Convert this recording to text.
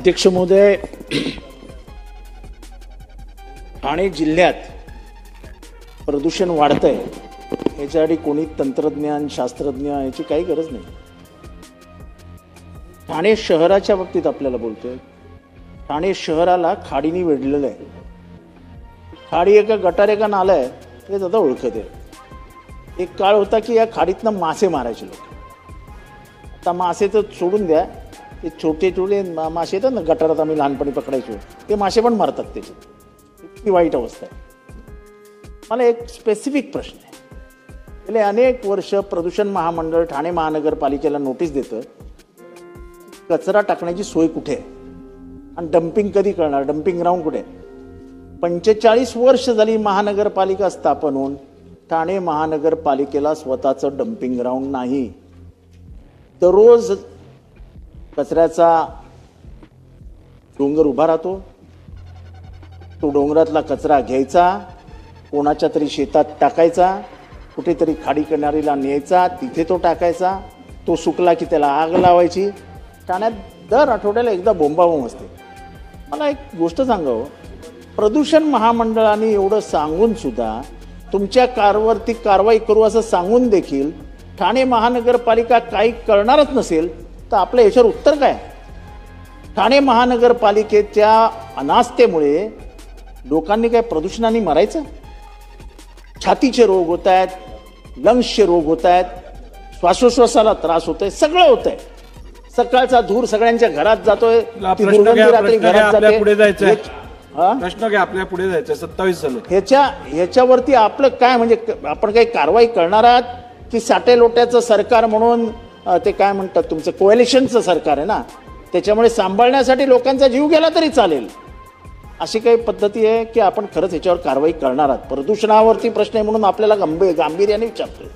अध्यक्ष महोदय, ठाणे जिल्ह्यात प्रदूषण वाढतंय याच्यासाठी कोणी तंत्रज्ञान शास्त्रज्ञ याची काही गरज नाही. ठाणे शहराच्या बाबतीत आपल्याला बोलतोय. ठाणे शहराला खाडीने वेढलेलं आहे. खाडी एका गटार एका नाला आहे हे आता ओळखत आहे. एक काळ होता की या खाडीतनं मासे मारायचे लोक. आता मासे तर सोडून द्या, ते छोटे छोटे मासे येतात ना गटारात आम्ही लहानपणी पकडायचो, ते मासे पण मारतात त्याच्यात. इतकी वाईट अवस्था आहे. मला एक स्पेसिफिक प्रश्न आहे. गेले अनेक वर्ष प्रदूषण महामंडळ ठाणे महानगरपालिकेला नोटीस देतं कचरा टाकण्याची सोय कुठे आहे आणि डम्पिंग कधी करणार, डम्पिंग ग्राउंड कुठे आहे. 45 वर्ष झाली महानगरपालिका स्थापन होऊन ठाणे महानगरपालिकेला स्वतःचं डम्पिंग ग्राउंड नाही. दररोज कचऱ्याचा डोंगर उभा राहतो. तो डोंगरातला कचरा घ्यायचा, कोणाच्या तरी शेतात टाकायचा, कुठेतरी खाडी किनारीला न्यायचा, तिथे तो टाकायचा. तो सुकला की त्याला आग लावायची. ठाण्यात दर आठवड्याला एकदा बोंबाबोंब असते. मला एक गोष्ट सांगावं, प्रदूषण महामंडळाने एवढं सांगून सुद्धा तुमच्या कारवरती कारवाई करू असं सांगून देखील ठाणे महानगरपालिका काही करणारच नसेल तर आपल्या याच्यावर उत्तर काय. ठाणे महानगरपालिकेच्या अनास्थेमुळे लोकांनी काय प्रदूषणाने मरायचं. छातीचे रोग होत आहेत, लंग्सचे रोग होत आहेत, श्वासोश्वासाला त्रास होतोय, सगळं होतंय. सकाळचा धूर सगळ्यांच्या घरात जातोय, ती दुर्गंधी रात्री घरात जाते. प्रश्न घ्या, आपल्या पुढे जायचं. 27 झालं. ह्याच्यावरती आपलं काय, म्हणजे आपण काही कारवाई करणार आहात की साठे लोट्याचं सरकार म्हणून ते काय म्हणतात तुमचं कोएलिशनचं सरकार आहे ना, त्याच्यामुळे सांभाळण्यासाठी लोकांचा जीव गेला तरी चालेल अशी काही पद्धती आहे की आपण खरंच याच्यावर कारवाई करणार आहात. प्रदूषणावरती प्रश्न आहे म्हणून आपल्याला गांभीर्याने विचारतोय.